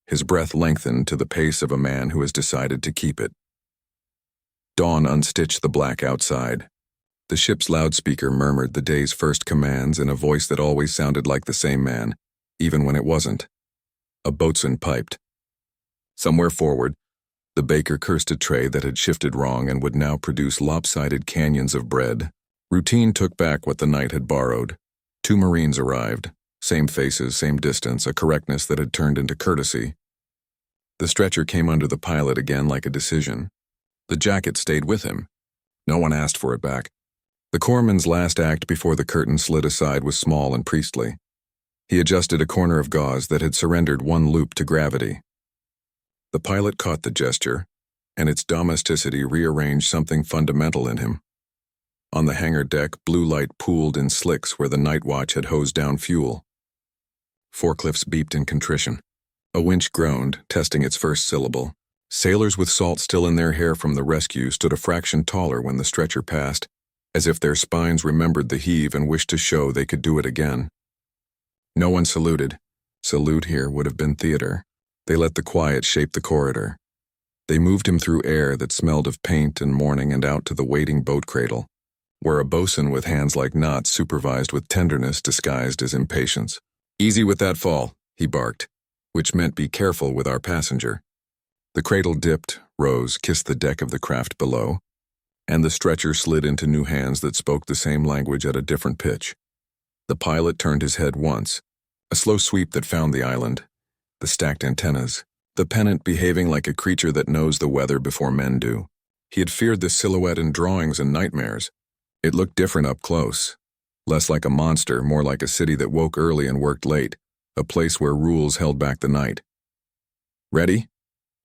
[SPEAKER 1] His breath lengthened to the pace of a man who has decided to keep it. Dawn unstitched the black outside. The ship's loudspeaker murmured the day's first commands in a voice that always sounded like the same man, even when it wasn't. A boatswain piped. Somewhere forward, the baker cursed a tray that had shifted wrong and would now produce lopsided canyons of bread. Routine took back what the night had borrowed. 2 Marines arrived. Same faces, same distance, a correctness that had turned into courtesy. The stretcher came under the pilot again like a decision. The jacket stayed with him. No one asked for it back. The corpsman's last act before the curtain slid aside was small and priestly. He adjusted a corner of gauze that had surrendered one loop to gravity. The pilot caught the gesture, and its domesticity rearranged something fundamental in him. On the hangar deck, blue light pooled in slicks where the night watch had hosed down fuel. Forklifts beeped in contrition. A winch groaned, testing its first syllable. Sailors with salt still in their hair from the rescue stood a fraction taller when the stretcher passed, as if their spines remembered the heave and wished to show they could do it again. No one saluted. Salute here would have been theater. They let the quiet shape the corridor. They moved him through air that smelled of paint and morning and out to the waiting boat cradle, where a bosun with hands like knots supervised with tenderness disguised as impatience. "Easy with that fall," he barked, which meant be careful with our passenger. The cradle dipped, rose, kissed the deck of the craft below, and the stretcher slid into new hands that spoke the same language at a different pitch. The pilot turned his head once, a slow sweep that found the island, the stacked antennas, the pennant behaving like a creature that knows the weather before men do. He had feared this silhouette in drawings and nightmares. It looked different up close. Less like a monster, more like a city that woke early and worked late, a place where rules held back the night. "Ready?"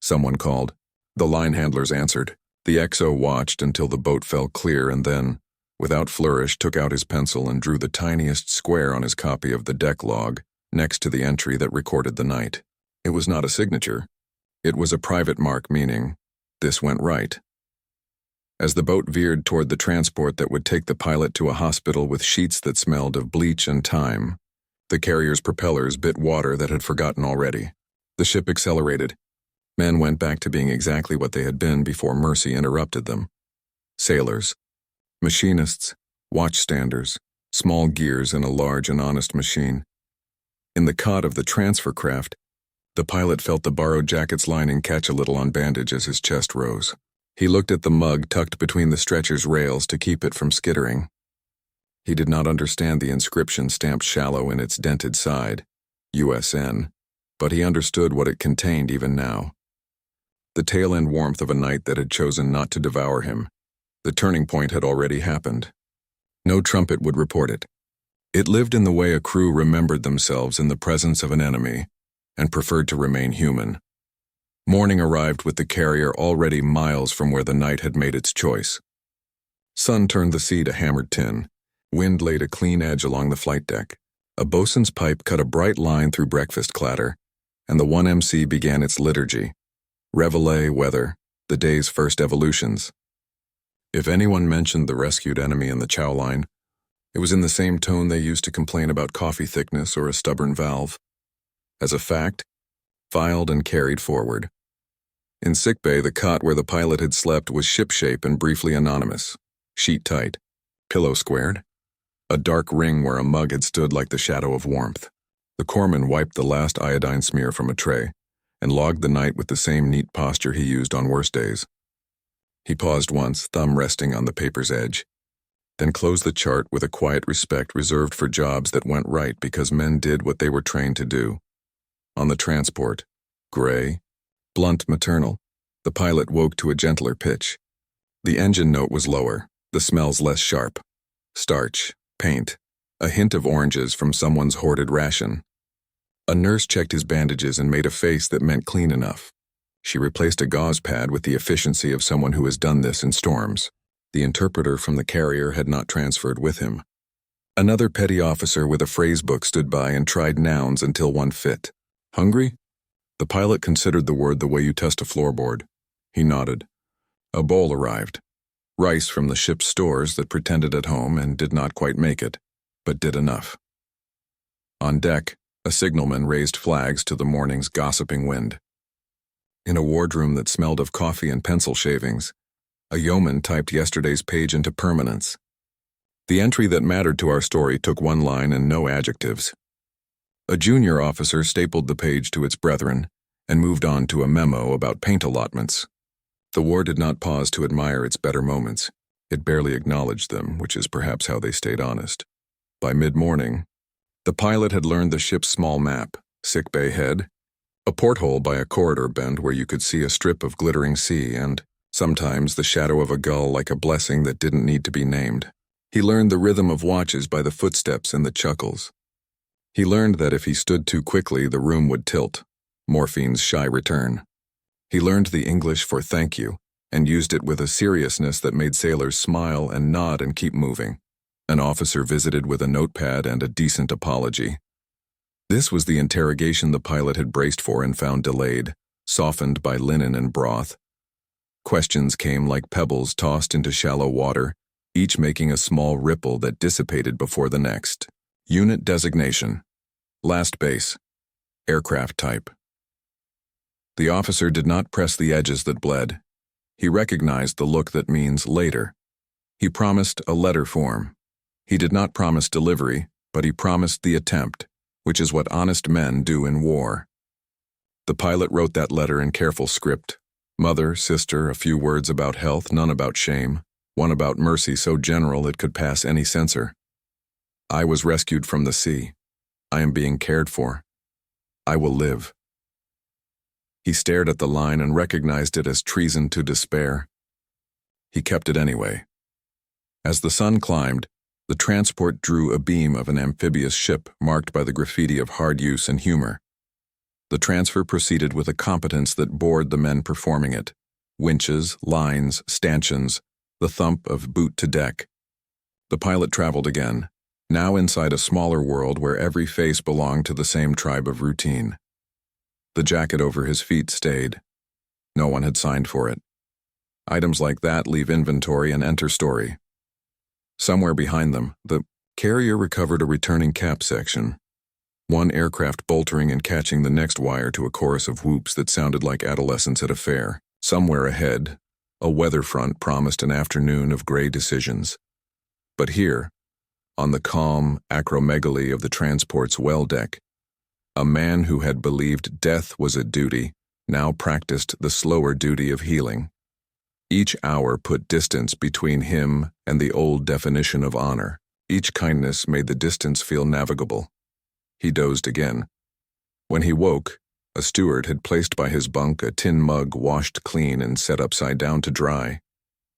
[SPEAKER 1] someone called. The line handlers answered. The XO watched until the boat fell clear and then, without flourish, took out his pencil and drew the tiniest square on his copy of the deck log next to the entry that recorded the night. It was not a signature. It was a private mark meaning, "This went right." As the boat veered toward the transport that would take the pilot to a hospital with sheets that smelled of bleach and thyme, the carrier's propellers bit water that had forgotten already. The ship accelerated. Men went back to being exactly what they had been before mercy interrupted them. Sailors, machinists, watchstanders, small gears in a large and honest machine. In the cot of the transfer craft, the pilot felt the borrowed jacket's lining catch a little on bandage as his chest rose. He looked at the mug tucked between the stretcher's rails to keep it from skittering. He did not understand the inscription stamped shallow in its dented side, USN, but he understood what it contained even now. The tail-end warmth of a night that had chosen not to devour him. The turning point had already happened. No trumpet would report it. It lived in the way a crew remembered themselves in the presence of an enemy and preferred to remain human. Morning arrived with the carrier already miles from where the night had made its choice. Sun turned the sea to hammered tin. Wind laid a clean edge along the flight deck. A bosun's pipe cut a bright line through breakfast clatter, and the 1MC began its liturgy. Reveille weather, the day's first evolutions. If anyone mentioned the rescued enemy in the chow line, it was in the same tone they used to complain about coffee thickness or a stubborn valve. As a fact, filed and carried forward. In sickbay, the cot where the pilot had slept was shipshape and briefly anonymous. Sheet tight, pillow squared, a dark ring where a mug had stood like the shadow of warmth. The corpsman wiped the last iodine smear from a tray and logged the night with the same neat posture he used on worse days. He paused once, thumb resting on the paper's edge, then closed the chart with a quiet respect reserved for jobs that went right because men did what they were trained to do. On the transport, gray, blunt maternal, the pilot woke to a gentler pitch. The engine note was lower, the smells less sharp. Starch, paint, a hint of oranges from someone's hoarded ration. A nurse checked his bandages and made a face that meant clean enough. She replaced a gauze pad with the efficiency of someone who has done this in storms. The interpreter from the carrier had not transferred with him. Another petty officer with a phrase book stood by and tried nouns until one fit. Hungry? The pilot considered the word the way you test a floorboard. He nodded. A bowl arrived. Rice from the ship's stores that pretended at home and did not quite make it, but did enough. On deck, a signalman raised flags to the morning's gossiping wind. In a wardroom that smelled of coffee and pencil shavings, a yeoman typed yesterday's page into permanence. The entry that mattered to our story took one line and no adjectives. A junior officer stapled the page to its brethren and moved on to a memo about paint allotments. The war did not pause to admire its better moments. It barely acknowledged them, which is perhaps how they stayed honest. By mid-morning, the pilot had learned the ship's small map, sickbay head, a porthole by a corridor bend where you could see a strip of glittering sea and, sometimes, the shadow of a gull like a blessing that didn't need to be named. He learned the rhythm of watches by the footsteps and the chuckles. He learned that if he stood too quickly, the room would tilt, morphine's shy return. He learned the English for thank you and used it with a seriousness that made sailors smile and nod and keep moving. An officer visited with a notepad and a decent apology. This was the interrogation the pilot had braced for and found delayed, softened by linen and broth. Questions came like pebbles tossed into shallow water, each making a small ripple that dissipated before the next. Unit designation. Last base. Aircraft type. The officer did not press the edges that bled. He recognized the look that means later. He promised a letter form. He did not promise delivery, but he promised the attempt, which is what honest men do in war. The pilot wrote that letter in careful script. Mother, sister, a few words about health, none about shame, one about mercy so general it could pass any censor. I was rescued from the sea. I am being cared for. I will live. He stared at the line and recognized it as treason to despair. He kept it anyway. As the sun climbed, the transport drew a beam of an amphibious ship marked by the graffiti of hard use and humor. The transfer proceeded with a competence that bored the men performing it. Winches, lines, stanchions, the thump of boot to deck. The pilot traveled again, now inside a smaller world where every face belonged to the same tribe of routine. The jacket over his feet stayed. No one had signed for it. Items like that leave inventory and enter story. Somewhere behind them, the carrier recovered a returning cap section. One aircraft boltering and catching the next wire to a chorus of whoops that sounded like adolescents at a fair. Somewhere ahead, a weather front promised an afternoon of gray decisions. But here, on the calm acromegaly of the transport's well deck, a man who had believed death was a duty now practiced the slower duty of healing. Each hour put distance between him and the old definition of honor. Each kindness made the distance feel navigable. He dozed again. When he woke, a steward had placed by his bunk a tin mug washed clean and set upside down to dry.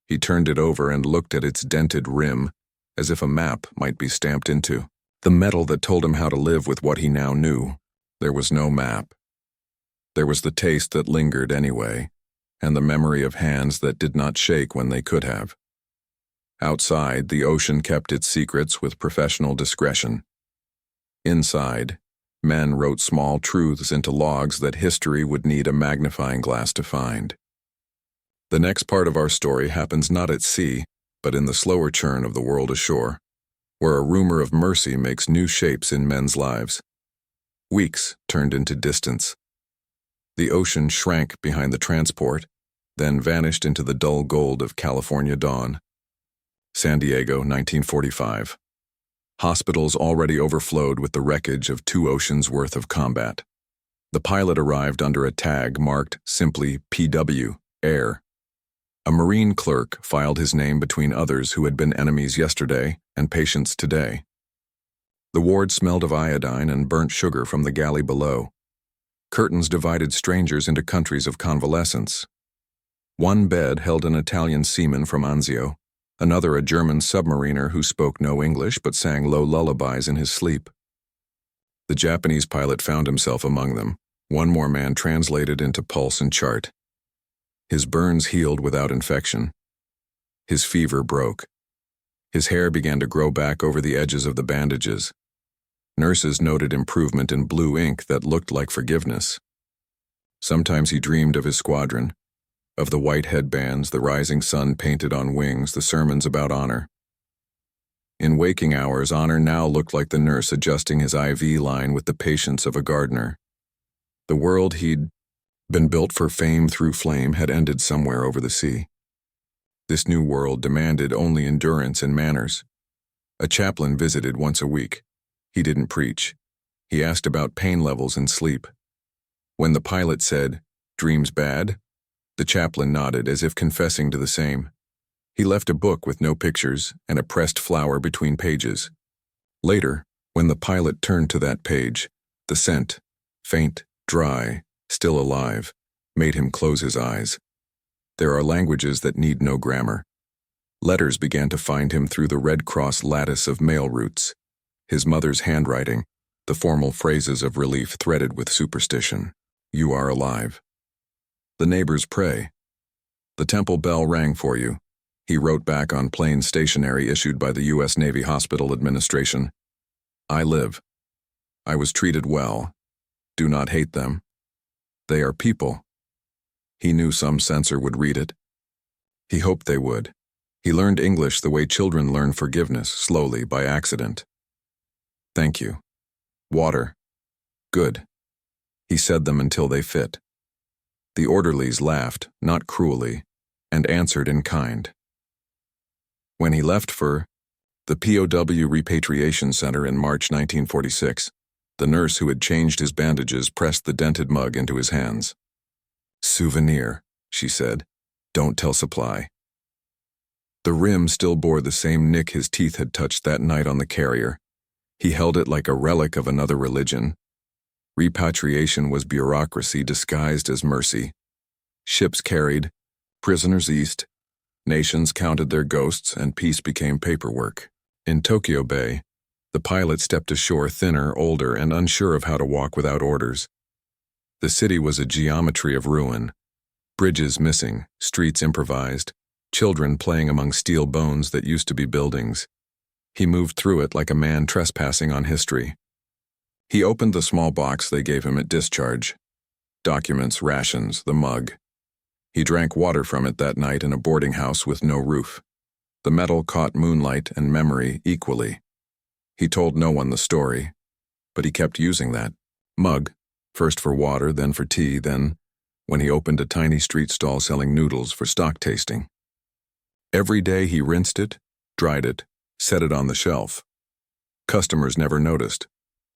[SPEAKER 1] He turned it over and looked at its dented rim, as if a map might be stamped into. The metal that told him how to live with what he now knew. There was no map. There was the taste that lingered anyway, and the memory of hands that did not shake when they could have. Outside, the ocean kept its secrets with professional discretion. Inside, men wrote small truths into logs that history would need a magnifying glass to find. The next part of our story happens not at sea, but in the slower churn of the world ashore, where a rumor of mercy makes new shapes in men's lives. Weeks turned into distance. The ocean shrank behind the transport, then vanished into the dull gold of California dawn. San Diego, 1945. Hospitals already overflowed with the wreckage of 2 oceans' worth of combat. The pilot arrived under a tag marked simply PW, Air. A Marine clerk filed his name between others who had been enemies yesterday and patients today. The ward smelled of iodine and burnt sugar from the galley below. Curtains divided strangers into countries of convalescence. One bed held an Italian seaman from Anzio, another a German submariner who spoke no English but sang low lullabies in his sleep. The Japanese pilot found himself among them. One more man translated into pulse and chart. His burns healed without infection. His fever broke. His hair began to grow back over the edges of the bandages. Nurses noted improvement in blue ink that looked like forgiveness. Sometimes he dreamed of his squadron, of the white headbands, the rising sun painted on wings, the sermons about honor. In waking hours, Honor now looked like the nurse adjusting his IV line with the patience of a gardener. The world he'd been built for fame through flame had ended somewhere over the sea. This new world demanded only endurance and manners. A chaplain visited once a week. He didn't preach. He asked about pain levels and sleep. When the pilot said, "Dreams bad?" the chaplain nodded as if confessing to the same. He left a book with no pictures and a pressed flower between pages. Later, when the pilot turned to that page, the scent, faint, dry, still alive, made him close his eyes. There are languages that need no grammar. Letters began to find him through the Red Cross lattice of mail routes. His mother's handwriting, the formal phrases of relief threaded with superstition. You are alive. The neighbors pray. The temple bell rang for you. He wrote back on plain stationery issued by the U.S. Navy Hospital Administration. I live. I was treated well. Do not hate them. They are people. He knew some censor would read it. He hoped they would. He learned English the way children learn forgiveness, slowly, by accident. Thank you. Water. Good. He said them until they fit. The orderlies laughed, not cruelly, and answered in kind. When he left for the POW Repatriation Center in March 1946, the nurse who had changed his bandages pressed the dented mug into his hands. Souvenir, she said. Don't tell supply. The rim still bore the same nick his teeth had touched that night on the carrier. He held it like a relic of another religion. Repatriation was bureaucracy disguised as mercy. Ships carried, prisoners east, nations counted their ghosts, and peace became paperwork. In Tokyo Bay, the pilot stepped ashore thinner, older, and unsure of how to walk without orders. The city was a geometry of ruin. Bridges missing, streets improvised, children playing among steel bones that used to be buildings. He moved through it like a man trespassing on history. He opened the small box they gave him at discharge. Documents, rations, the mug. He drank water from it that night in a boarding house with no roof. The metal caught moonlight and memory equally. He told no one the story, but he kept using that mug, first for water, then for tea, then when he opened a tiny street stall selling noodles for stock tasting. Every day he rinsed it, dried it, set it on the shelf. Customers never noticed.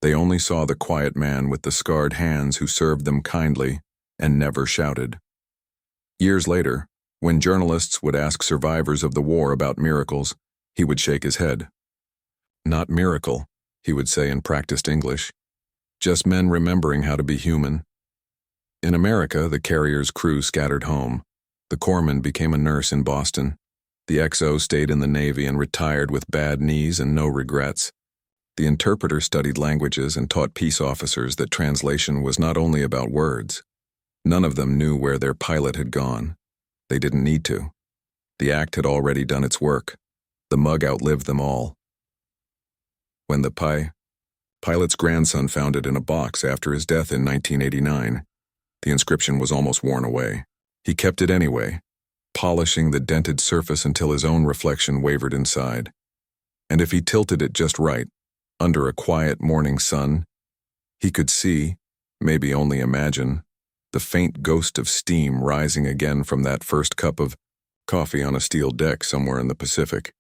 [SPEAKER 1] They only saw the quiet man with the scarred hands who served them kindly and never shouted. Years later, when journalists would ask survivors of the war about miracles, he would shake his head. Not miracle, he would say in practiced English. Just men remembering how to be human. In America, the carrier's crew scattered home. The corpsman became a nurse in Boston. The XO stayed in the Navy and retired with bad knees and no regrets. The interpreter studied languages and taught peace officers that translation was not only about words, None of them knew where their pilot had gone. They didn't need to. The act had already done its work. The mug outlived them all. When the pilot's grandson found it in a box after his death in 1989, the inscription was almost worn away. He kept it anyway, polishing the dented surface until his own reflection wavered inside. And if he tilted it just right, under a quiet morning sun, he could see, maybe only imagine, the faint ghost of steam rising again from that first cup of coffee on a steel deck somewhere in the Pacific,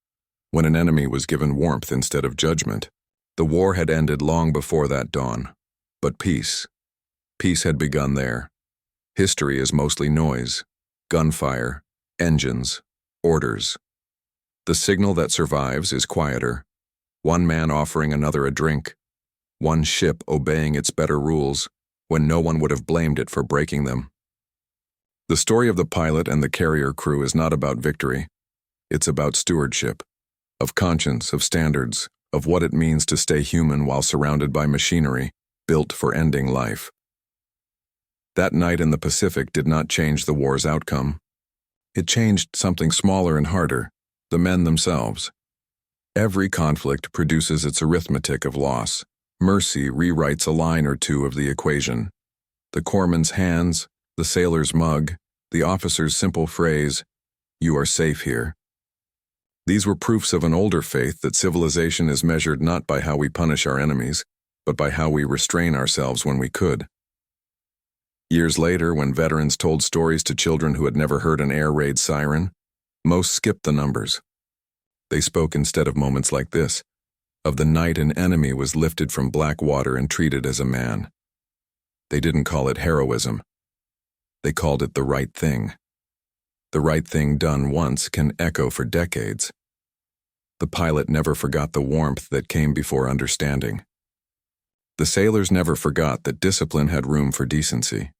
[SPEAKER 1] when an enemy was given warmth instead of judgment. The war had ended long before that dawn, but peace had begun there. History is mostly noise, gunfire, engines, orders. The signal that survives is quieter, one man offering another a drink, one ship obeying its better rules when no one would have blamed it for breaking them. The story of the pilot and the carrier crew is not about victory. It's about stewardship, of conscience, of standards, of what it means to stay human while surrounded by machinery built for ending life. That night in the Pacific did not change the war's outcome. It changed something smaller and harder, the men themselves. Every conflict produces its arithmetic of loss. Mercy rewrites a line or two of the equation. The corpsman's hands, the sailor's mug, the officer's simple phrase, "You are safe here." These were proofs of an older faith that civilization is measured not by how we punish our enemies, but by how we restrain ourselves when we could. Years later, when veterans told stories to children who had never heard an air raid siren, most skipped the numbers. They spoke instead of moments like this, of the night an enemy was lifted from black water and treated as a man. They didn't call it heroism. They called it the right thing. The right thing done once can echo for decades. The pilot never forgot the warmth that came before understanding. The sailors never forgot that discipline had room for decency.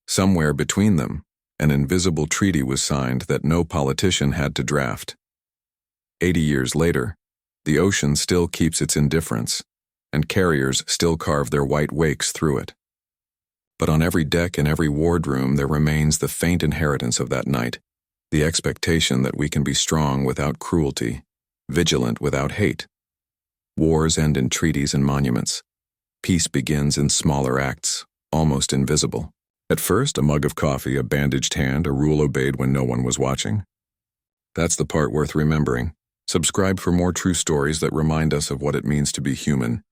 [SPEAKER 1] Somewhere between them, an invisible treaty was signed that no politician had to draft. 80 years later, the ocean still keeps its indifference, and carriers still carve their white wakes through it. But on every deck and every wardroom there remains the faint inheritance of that night, the expectation that we can be strong without cruelty, vigilant without hate. Wars end in treaties and monuments. Peace begins in smaller acts, almost invisible. At first, a mug of coffee, a bandaged hand, a rule obeyed when no one was watching. That's the part worth remembering. Subscribe for more true stories that remind us of what it means to be human,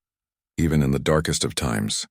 [SPEAKER 1] even in the darkest of times.